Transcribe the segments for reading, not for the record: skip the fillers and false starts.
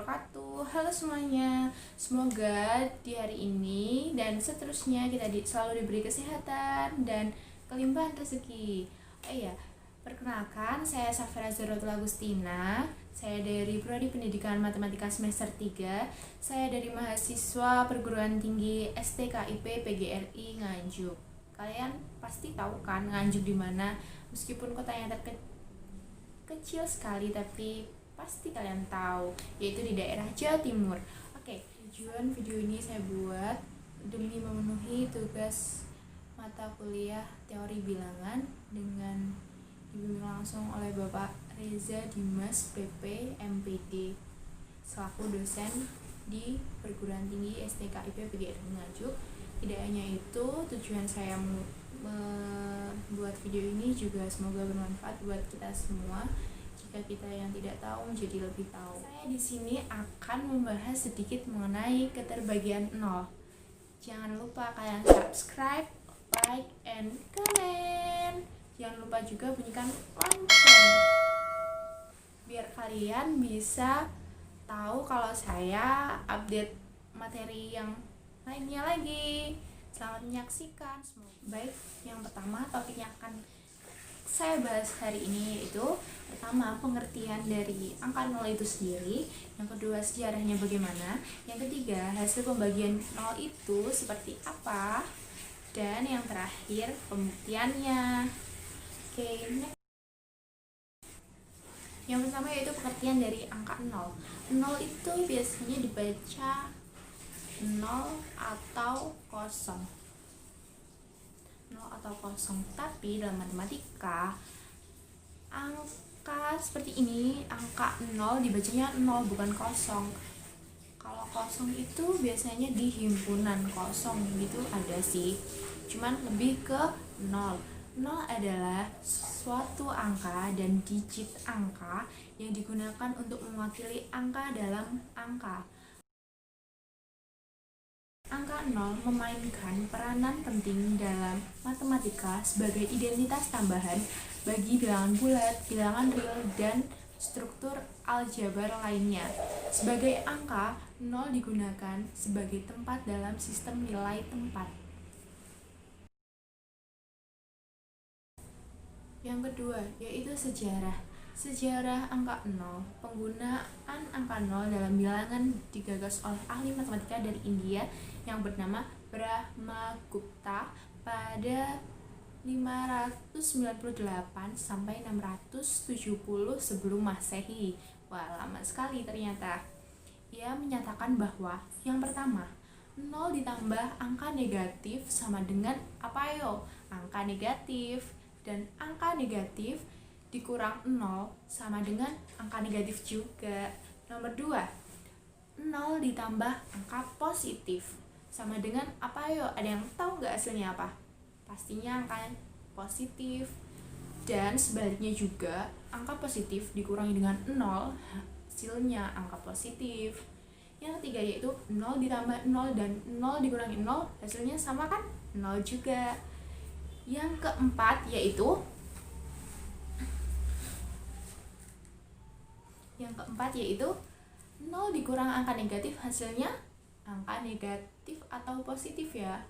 wabarakatuh. Halo semuanya, semoga di hari ini dan seterusnya kita selalu diberi kesehatan dan kelimpahan rezeki. Oh iya, perkenalkan saya Safira Zorotul Agustina. Saya dari Prodi Pendidikan Matematika semester 3. Saya dari mahasiswa perguruan tinggi STKIP PGRI Nganjuk. Kalian pasti tahu kan Nganjuk di mana? Meskipun kotanya kecil sekali, tapi pasti kalian tahu, yaitu di daerah Jawa Timur. Oke, tujuan video ini saya buat demi memenuhi tugas mata kuliah teori bilangan dengan dibimbing langsung oleh Bapak Reza Dimas PP MPD selaku dosen di perguruan tinggi STKIP PGRI Nganjuk. Tidak hanya itu, tujuan saya membuat video ini juga semoga bermanfaat buat kita semua. Jika kita yang tidak tahu menjadi lebih tahu. Saya di sini akan membahas sedikit mengenai keterbagian nol. Jangan lupa kalian subscribe, like, and comment. Jangan lupa juga bunyikan lonceng biar kalian bisa tahu kalau saya update materi yang lainnya lagi. Selamat menyaksikan. Baik, yang pertama topik yang akan saya bahas hari ini yaitu pertama pengertian dari angka nol itu sendiri, yang kedua sejarahnya bagaimana, yang ketiga hasil pembagian nol itu seperti apa, dan yang terakhir pembuktiannya. Oke, next. Yang pertama yaitu pengertian dari angka nol. Nol itu biasanya dibaca nol atau kosong. Tapi dalam matematika angka seperti ini, angka 0 dibacanya 0 bukan kosong. Kalau kosong itu biasanya di himpunan kosong gitu ada sih, cuman lebih ke 0. 0 adalah suatu angka dan digit angka yang digunakan untuk mewakili angka dalam angka. Angka 0 memainkan peranan penting dalam matematika sebagai identitas tambahan bagi bilangan bulat, bilangan real, dan struktur aljabar lainnya. Sebagai angka, 0 digunakan sebagai tempat dalam sistem nilai tempat. Yang kedua, yaitu sejarah. Sejarah angka 0. Penggunaan angka 0 dalam bilangan digagas oleh ahli matematika dari India yang bernama Brahmagupta pada 598 sampai 670 sebelum Masehi. Wah, lama sekali ternyata. Ia menyatakan bahwa yang pertama, 0 ditambah angka negatif sama dengan apa yo? Angka negatif. Dan angka negatif dikurang 0 sama dengan angka negatif juga. Nomor 2, 0 ditambah angka positif sama dengan apa yo? Ada yang tahu nggak hasilnya apa? Pastinya angka positif. Dan sebaliknya juga, angka positif dikurangi dengan 0 hasilnya angka positif. Yang ketiga yaitu 0 ditambah 0 dan 0 dikurangi 0 hasilnya sama kan? 0 juga. Yang keempat yaitu 0 dikurang angka negatif hasilnya angka negatif atau positif ya?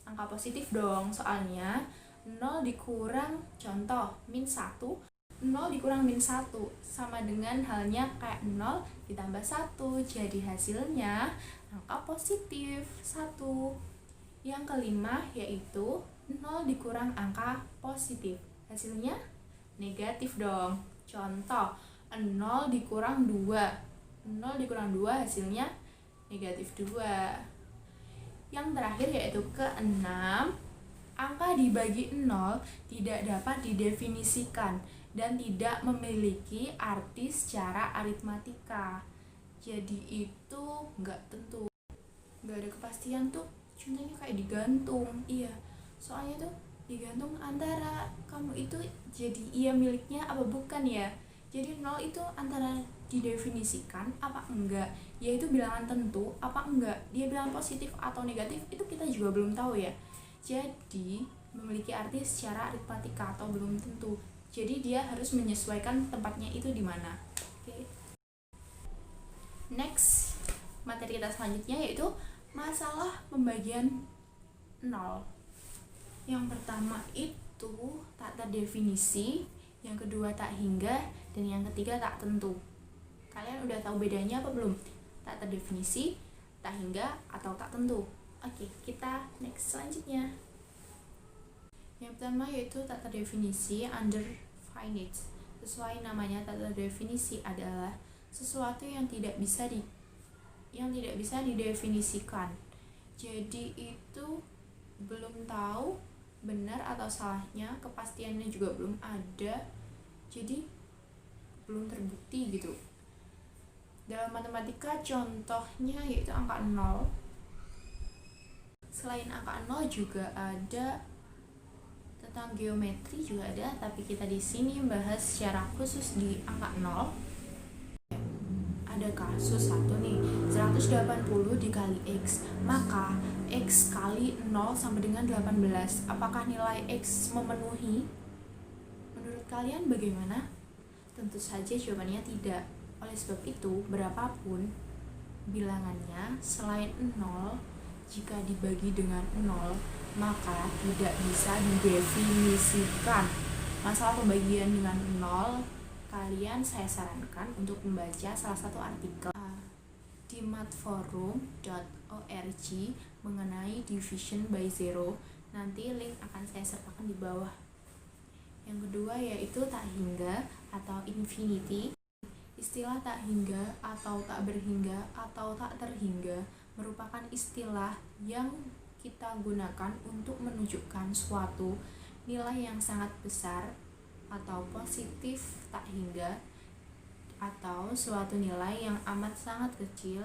Angka positif dong, soalnya 0 dikurang, contoh min 1, 0 dikurang min 1 sama dengan halnya kayak 0 ditambah 1, jadi hasilnya angka positif 1. Yang kelima yaitu 0 dikurang angka positif, hasilnya negatif dong. Contoh 0 dikurang 2, 0 dikurang 2 hasilnya negatif 2. Yang terakhir yaitu ke-6, angka dibagi 0 tidak dapat didefinisikan dan tidak memiliki arti secara aritmatika. Jadi itu nggak tentu, nggak ada kepastian tuh. Contohnya kayak digantung, iya, soalnya tuh digantung antara kamu itu jadi iya miliknya apa bukan ya. Jadi 0 itu antara didefinisikan apa enggak, yaitu bilangan tentu apa enggak, dia bilangan positif atau negatif itu kita juga belum tahu ya. Jadi memiliki arti secara aritmatika atau belum tentu. Jadi dia harus menyesuaikan tempatnya itu di mana. Oke. Next, materi kita selanjutnya yaitu masalah pembagian nol. Yang pertama itu tak terdefinisi, yang kedua tak hingga, dan yang ketiga tak tentu. Kalian udah tahu bedanya apa belum? Tak terdefinisi, tak hingga, atau tak tentu. Oke, kita next selanjutnya. Yang pertama yaitu tak terdefinisi, undefined. Sesuai namanya, tak terdefinisi adalah sesuatu yang tidak bisa didefinisikan. Jadi itu belum tahu benar atau salahnya, kepastiannya juga belum ada. Jadi belum terbukti gitu. Dalam matematika contohnya yaitu angka 0. Selain angka 0 juga ada tentang geometri juga ada, tapi kita di sini membahas secara khusus di angka 0. Ada kasus satu nih, 180 dikali X, maka X kali 0 sama dengan 18. Apakah nilai X memenuhi? Menurut kalian bagaimana? Tentu saja jawabannya tidak. Oleh sebab itu, berapapun bilangannya selain 0, jika dibagi dengan 0, maka tidak bisa didefinisikan. Masalah pembagian dengan 0, kalian saya sarankan untuk membaca salah satu artikel di mathforum.org mengenai division by zero. Nanti link akan saya sertakan di bawah. Yang kedua yaitu tak hingga atau infinity. Istilah tak hingga atau tak berhingga atau tak terhingga merupakan istilah yang kita gunakan untuk menunjukkan suatu nilai yang sangat besar atau positif tak hingga, atau suatu nilai yang amat sangat kecil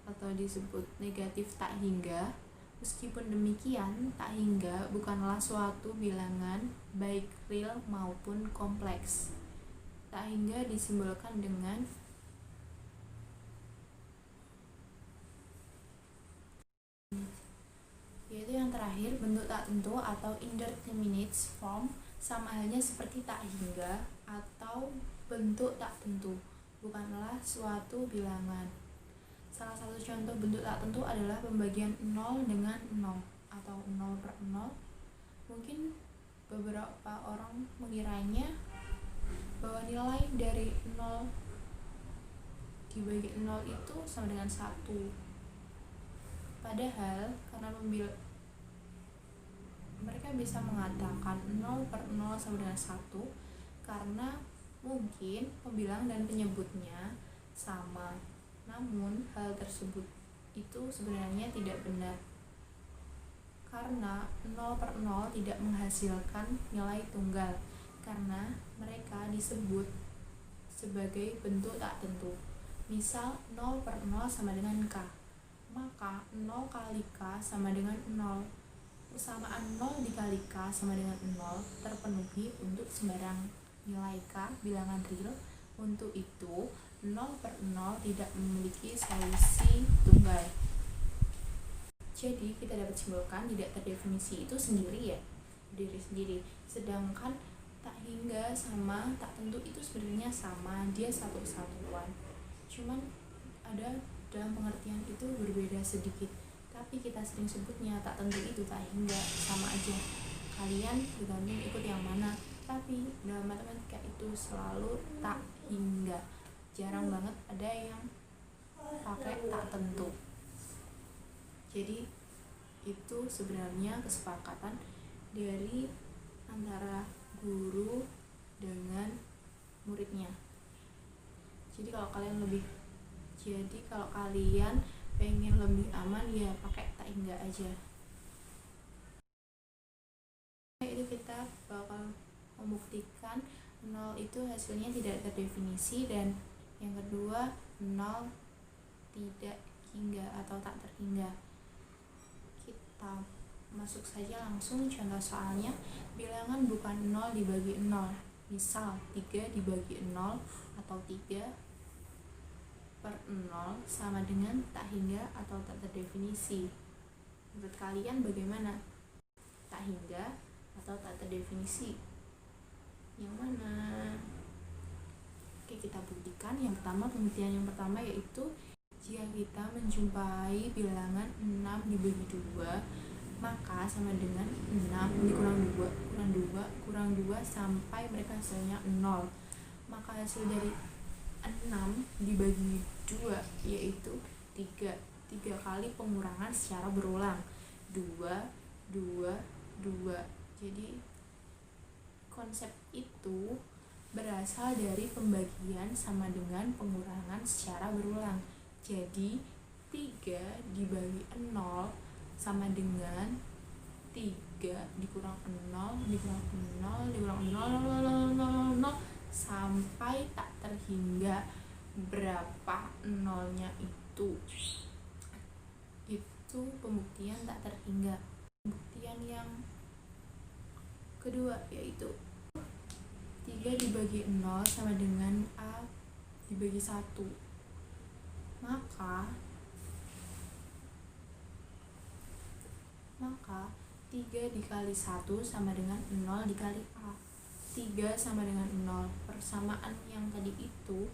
atau disebut negatif tak hingga. Meskipun demikian, tak hingga bukanlah suatu bilangan baik real maupun kompleks. Tak hingga disimbolkan dengan yaitu yang terakhir, bentuk tak tentu atau indeterminate form, sama halnya seperti tak hingga atau bentuk tak tentu, bukanlah suatu bilangan. Salah satu contoh bentuk tak tentu adalah pembagian 0 dengan 0 atau 0/0. Mungkin beberapa orang mengiranya bahwa nilai dari 0 dibagi 0 itu sama dengan 1. Padahal karena mereka bisa mengatakan 0/0 sama dengan 1 karena mungkin pembilang dan penyebutnya sama. Namun hal tersebut itu sebenarnya tidak benar, karena 0/0 tidak menghasilkan nilai tunggal karena mereka disebut sebagai bentuk tak tentu. Misal 0/0 sama dengan K, maka 0 kali K sama dengan 0. Persamaan 0 dikali K sama dengan 0 terpenuhi untuk sembarang nilai K bilangan real. Untuk itu 0/0 tidak memiliki solusi tunggal. Jadi kita dapat simpulkan tidak terdefinisi itu sendiri ya, berdiri sendiri. Sedangkan tak hingga sama tak tentu itu sebenarnya sama, dia satu kesatuan. Cuman ada dalam pengertian itu berbeda sedikit. Tapi kita sering sebutnya tak tentu itu tak hingga, sama aja. Kalian tergantung ikut yang mana. Tapi dalam matematika itu selalu tak hingga. Jarang banget ada yang pakai tak tentu. Jadi itu sebenarnya kesepakatan dari antara guru dengan muridnya. Jadi kalau kalian pengen lebih aman ya pakai tak hingga aja. Itu kita bakal membuktikan 0 itu hasilnya tidak terdefinisi, dan yang kedua 0 tidak hingga atau tak terhingga. Kita masuk saja langsung contoh soalnya. Bilangan bukan 0 dibagi 0. Misal 3 dibagi 0 atau 3/0 sama dengan tak hingga atau tak terdefinisi. Menurut kalian bagaimana? Tak hingga atau tak terdefinisi? Yang mana? Oke, kita buktikan. Pembuktian yang pertama yaitu jika kita menjumpai bilangan 6 dibagi 2, maka sama dengan 6 dikurang 2, kurang 2 sampai mereka hasilnya 0. Maka hasil dari 6 dibagi 2 yaitu 3. 3 kali pengurangan secara berulang. 2, 2, 2. Jadi konsep itu berasal dari pembagian sama dengan pengurangan secara berulang. Jadi 3 dibagi 0 sama dengan 3 dikurang 0 dikurang 0 dikurang 0 sampai tak terhingga berapa nolnya itu pembuktian tak terhingga. Pembuktian yang kedua yaitu 3 dibagi 0 sama dengan A dibagi 1. Maka 3 dikali 1 sama dengan 0 dikali A. 3 sama dengan 0. Persamaan yang tadi itu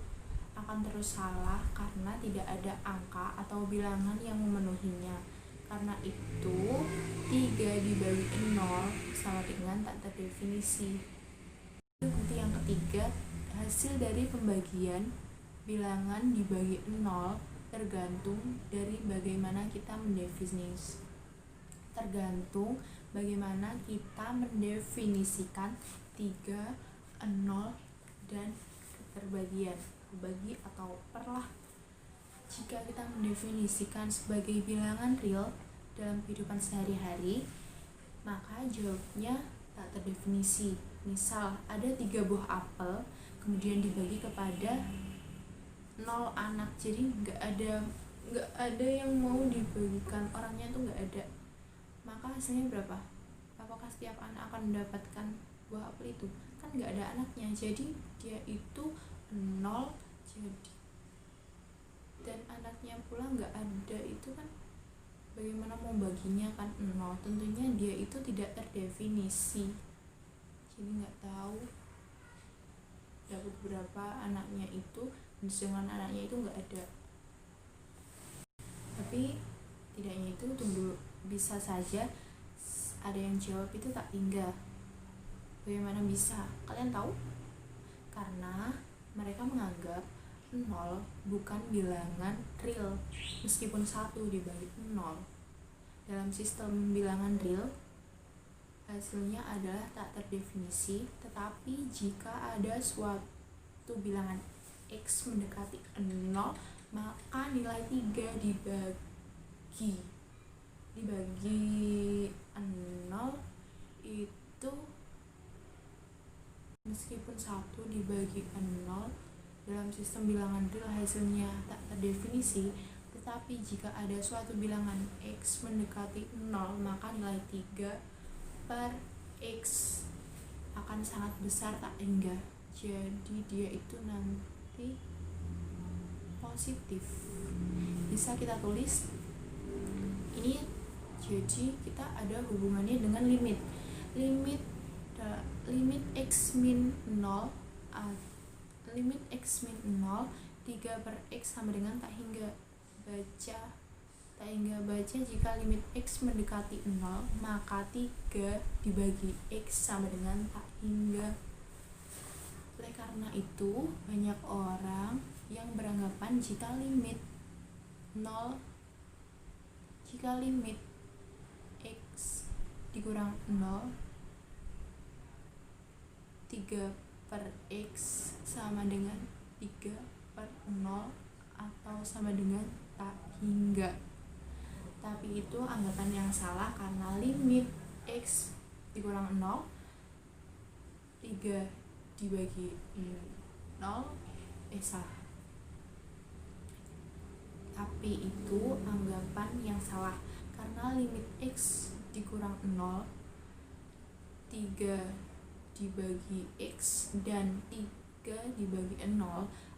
akan terus salah karena tidak ada angka atau bilangan yang memenuhinya. Karena itu 3 dibagi 0 sama dengan tak terdefinisi. Bukti yang ketiga, hasil dari pembagian bilangan dibagi 0 tergantung dari bagaimana kita mendefinisikan. Tergantung bagaimana kita mendefinisikan 3, 0, dan keterbagian, bagi atau perlah. Jika kita mendefinisikan sebagai bilangan real dalam kehidupan sehari-hari, maka jawabnya tak terdefinisi. Misal ada 3 buah apel kemudian dibagi kepada 0 anak, jadi nggak ada yang mau dibagikan, orangnya tuh nggak ada. Maka hasilnya berapa? Apakah setiap anak akan mendapatkan buah apel itu? Kan nggak ada anaknya, jadi dia itu 0. Jadi dan anaknya pula nggak ada, itu kan bagaimana mau baginya kan 0. Tentunya dia itu tidak terdefinisi, jadi nggak tahu dapat berapa anaknya itu, sedangkan anaknya itu nggak ada. Tapi tidaknya itu tunggu, bisa saja ada yang jawab itu tak hingga. Bagaimana bisa? Kalian tahu? Karena mereka menganggap 0 bukan bilangan real, meskipun 1 dibagi 0. Dalam sistem bilangan real, hasilnya adalah tak terdefinisi, tetapi jika ada suatu bilangan X mendekati 0, maka nilai 3 dibagi 0 itu meskipun 1 dibagi 0 dalam sistem bilangan real hasilnya tak terdefinisi, tetapi jika ada suatu bilangan X mendekati 0, maka nilai 3 per X akan sangat besar tak hingga. Jadi dia itu nanti positif. Bisa kita tulis ini, jadi kita ada hubungannya dengan limit X min 0, limit X min 0, 3 per X sama dengan tak hingga. Baca jika limit X mendekati 0, maka 3 dibagi X sama dengan tak hingga. Oleh karena itu, banyak orang yang beranggapan jika limit X dikurang 0, 3 per X sama dengan 3 per 0 atau sama dengan tak hingga. Tapi itu anggapan yang salah karena limit X dikurang 0, 3 dibagi 0, salah. Tapi itu anggapan yang salah karena limit X dikurang 0, 3 dibagi X dan 3 dibagi 0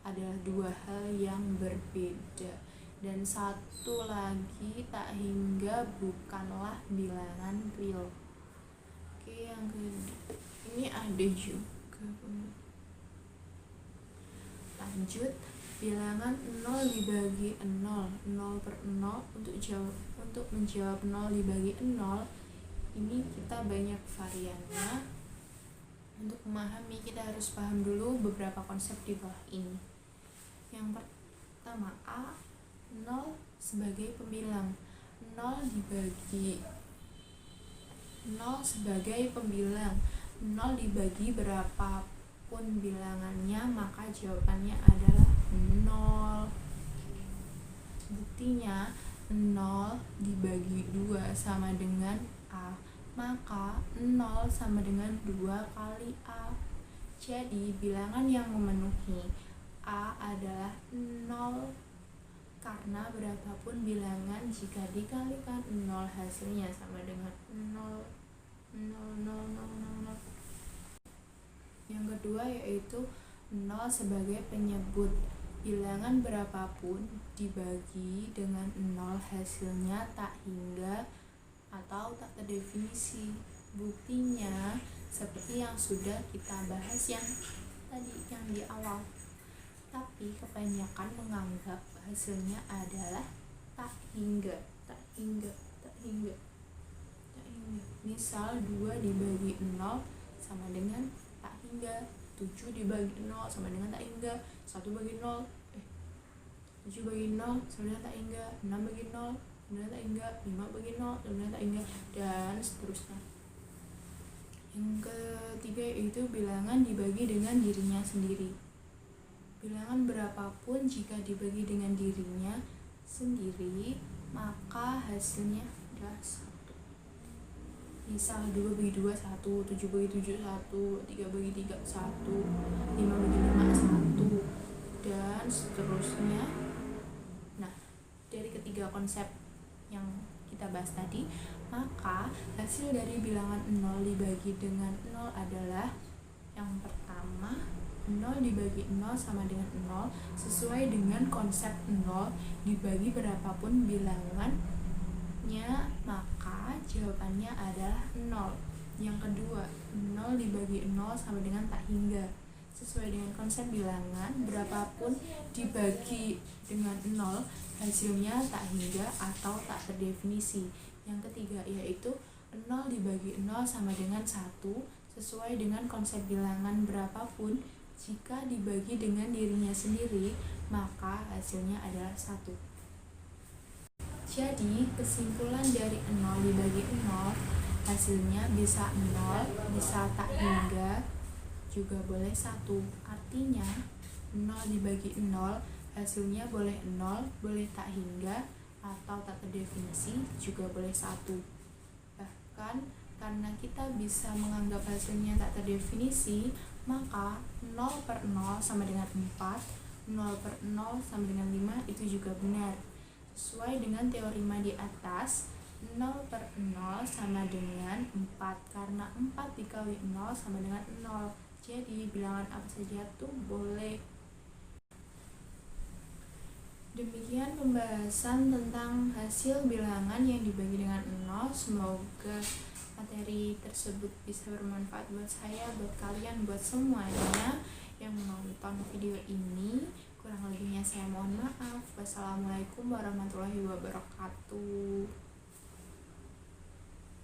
adalah dua hal yang berbeda. Dan satu lagi, tak hingga bukanlah bilangan real. Oke, yang kedua ini ada juga Lanjut, bilangan 0 dibagi 0, 0 per 0. Untuk menjawab 0 dibagi 0, ini kita banyak variannya. Untuk memahami, kita harus paham dulu beberapa konsep di bawah ini. Yang pertama, A, 0 sebagai pembilang. 0 dibagi 0 sebagai pembilang. 0 dibagi berapapun bilangannya, maka jawabannya adalah 0. Buktinya 0 dibagi 2 sama dengan A, maka 0 sama dengan 2 kali A. Jadi bilangan yang memenuhi A adalah 0, karena berapapun bilangan jika dikalikan 0 hasilnya sama dengan 0. Yang kedua yaitu 0 sebagai penyebut. Bilangan berapapun dibagi dengan 0 hasilnya tak hingga atau tak terdefinisi. Buktinya seperti yang sudah kita bahas yang tadi, yang di awal. Tapi kebanyakan menganggap hasilnya adalah tak hingga. Misal 2 dibagi 0 sama dengan tak hingga, 7 dibagi 0 sama dengan tak hingga, 7 bagi 0 sama dengan tak hingga, 6 bagi 0 sama dengan tak hingga, 5 bagi 0 sama dengan tak hingga, dan seterusnya. Yang ketiga yaitu bilangan dibagi dengan dirinya sendiri. Bilangan berapapun jika dibagi dengan dirinya sendiri, maka hasilnya adalah 1. Misal 2 bagi 2, 1, 7 bagi 7, 1, 3 bagi 3, 1, 5 bagi 5, 1, dan seterusnya. Nah, dari ketiga konsep yang kita bahas tadi, maka hasil dari bilangan 0 dibagi dengan 0 adalah yang pertama, 0 dibagi 0 sama dengan 0, sesuai dengan konsep 0 dibagi berapapun bilangannya, maka jawabannya adalah 0. Yang kedua, 0 dibagi 0 sama dengan tak hingga, sesuai dengan konsep bilangan berapapun dibagi dengan 0, hasilnya tak hingga atau tak terdefinisi. Yang ketiga yaitu 0 dibagi 0 sama dengan 1, sesuai dengan konsep bilangan berapapun jika dibagi dengan dirinya sendiri, maka hasilnya adalah 1. Jadi kesimpulan dari 0 dibagi 0, hasilnya bisa 0, bisa tak hingga, juga boleh 1. Artinya 0 dibagi 0, hasilnya boleh 0, boleh tak hingga, atau tak terdefinisi, juga boleh 1. Bahkan karena kita bisa menganggap hasilnya tak terdefinisi, maka 0 per 0 sama dengan 4, 0 per 0 sama dengan 5, itu juga benar. Sesuai dengan teorema di atas, 0 per 0 sama dengan 4, karena 4 dikali 0 sama dengan 0. Jadi bilangan apa saja tuh boleh. Demikian pembahasan tentang hasil bilangan yang dibagi dengan 0. Semoga materi tersebut bisa bermanfaat buat saya, buat kalian, buat semuanya yang menonton video ini. Kurang lebihnya saya mohon maaf. Wassalamualaikum warahmatullahi wabarakatuh.